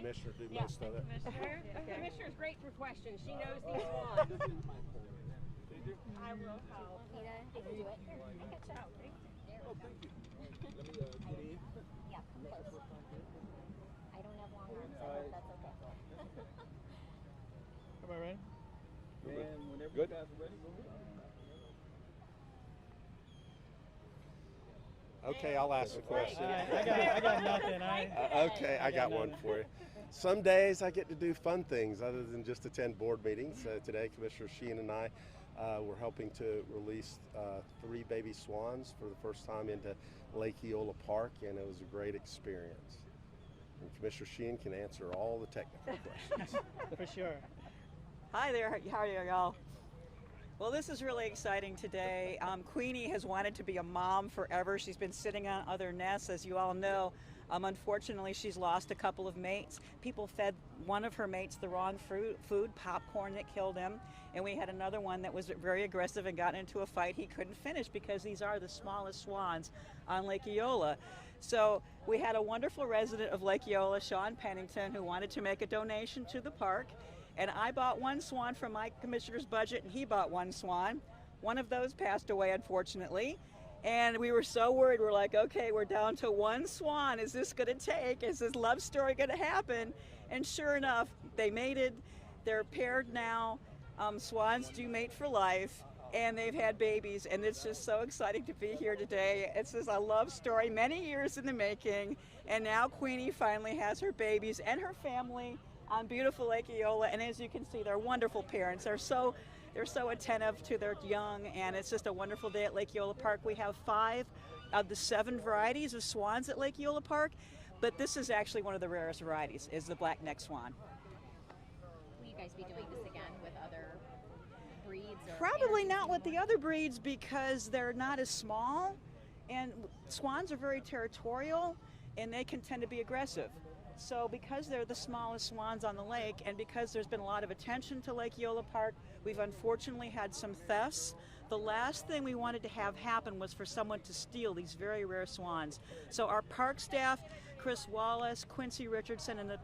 Commissioner do most of it. Commissioner? The Commissioner's great for questions. She knows these swans. I will help. Nita, I can do it. Here, I got you. Oh, thank you. Let me get in. Yeah, come close. I don't have long arms, I hope that's okay. Am I ready? And whenever Good. you guys are ready, go ahead. Okay, I'll ask the question. I got nothing. Okay, I got one for you. Some days I get to do fun things other than just attend board meetings. Today, Commissioner Sheehan and I were helping to release 3 baby swans for the first time into Lake Eola Park, and it was a great experience. And Commissioner Sheehan can answer all the technical questions. For sure. Hi there, how are y'all? Well, this is really exciting today. Queenie has wanted to be a mom forever. She's been sitting on other nests, as you all know. Unfortunately, she's lost a couple of mates. People fed one of her mates the wrong food, popcorn, that killed him. And we had another one that was very aggressive and got into a fight he couldn't finish, because these are the smallest swans on Lake Eola. So we had a wonderful resident of Lake Eola, Sean Pennington, who wanted to make a donation to the park. And I bought 1 swan from my commissioner's budget, and he bought 1 swan. One of those passed away, unfortunately. And we were so worried. We're like, okay, we're down to 1 swan. Is this going to take? Is this love story going to happen? And sure enough, they mated. They're paired now. Swans do mate for life, and they've had babies. And it's just so exciting to be here today. It's just a love story, many years in the making. And now Queenie finally has her babies and her family on beautiful Lake Eola, and as you can see, they're wonderful parents. They're so attentive to their young, and it's just a wonderful day at Lake Eola Park. We have 5 of the 7 varieties of swans at Lake Eola Park, but this is actually one of the rarest varieties, is the black-necked swan. Will you guys be doing this again with other breeds? Or Probably not with the other breeds, because they're not as small, and swans are very territorial, and they can tend to be aggressive. So because they're the smallest swans on the lake, and because there's been a lot of attention to Lake Eola Park, we've unfortunately had some thefts. The last thing we wanted to have happen was for someone to steal these very rare swans. So our park staff, Chris Wallace, Quincy Richardson, and the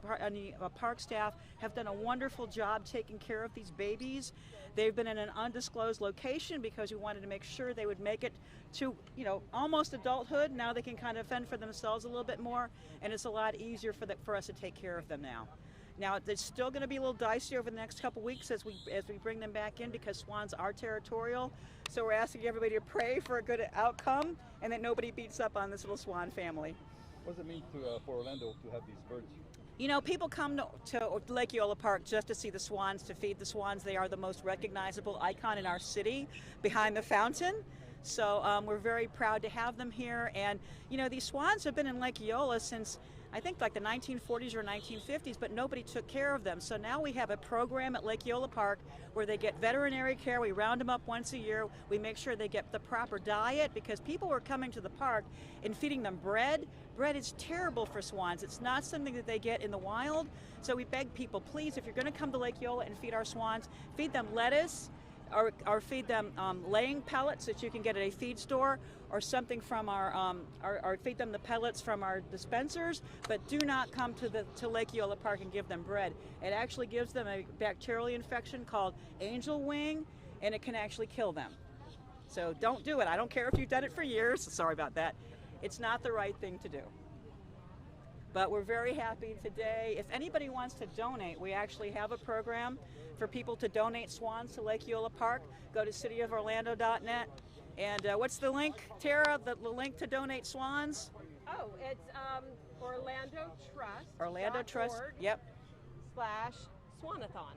park staff have done a wonderful job taking care of these babies. They've been in an undisclosed location because we wanted to make sure they would make it to, almost adulthood. Now they can kind of fend for themselves a little bit more, and it's a lot easier for us to take care of them now. Now, it's still going to be a little dicey over the next couple weeks as we bring them back in, because swans are territorial. So we're asking everybody to pray for a good outcome and that nobody beats up on this little swan family. What does it mean for Orlando to have these birds? People come to Lake Eola Park just to see the swans, to feed the swans. They are the most recognizable icon in our city, behind the fountain. So we're very proud to have them here. And, these swans have been in Lake Eola since, I think, like the 1940s or 1950s, but nobody took care of them. So now we have a program at Lake Eola Park where they get veterinary care. We round them up once a year. We make sure they get the proper diet, because people were coming to the park and feeding them bread. Bread is terrible for swans. It's not something that they get in the wild. So we beg people, please, if you're going to come to Lake Eola and feed our swans, feed them lettuce, or feed them laying pellets that you can get at a feed store, or something from or feed them the pellets from our dispensers. But do not come to Lake Eola Park and give them bread. It actually gives them a bacterial infection called angel wing, and it can actually kill them. So don't do it. I don't care if you've done it for years. Sorry about that. It's not the right thing to do. But we're very happy today. If anybody wants to donate, we actually have a program for people to donate swans to Lake Eola Park. Go to cityoforlando.net. And what's the link, Tara? The link to donate swans? Oh, it's Orlando Trust. Orlando Trust, yep. /Swanathon.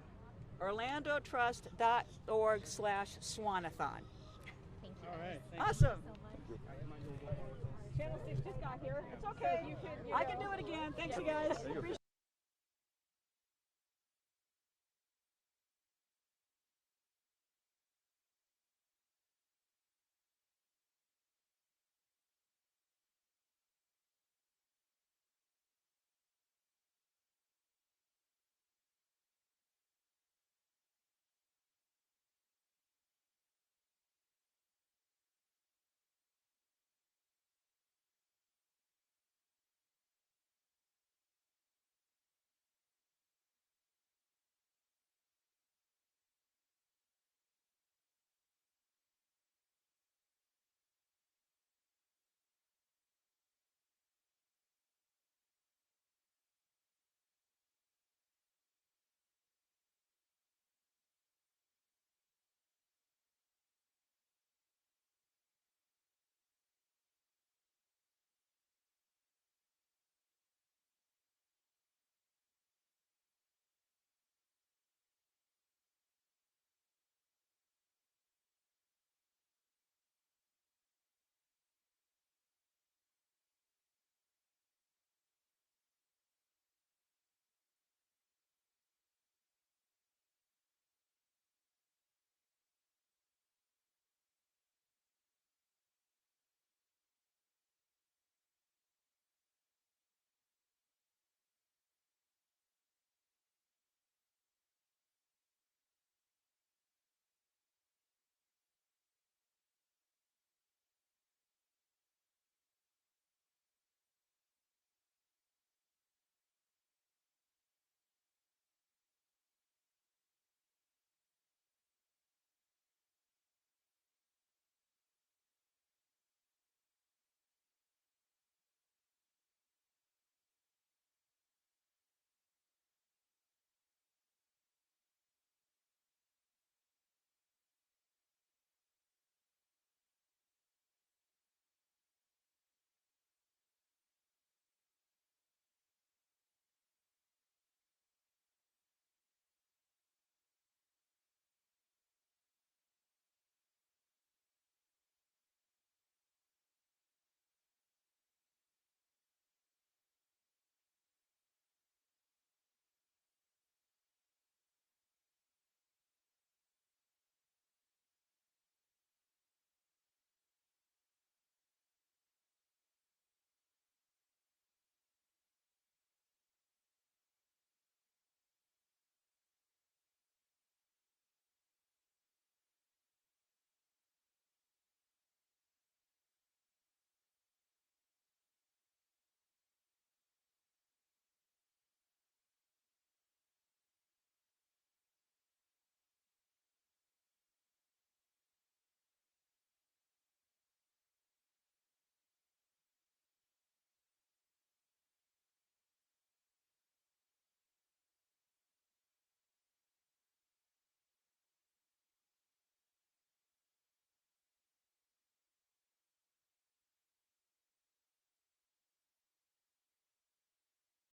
orlandotrust.org/swanathon. Thank you. All right. Awesome. Channel 6 just got here. It's okay. I can do it again. Thanks, you guys. Appreciate it.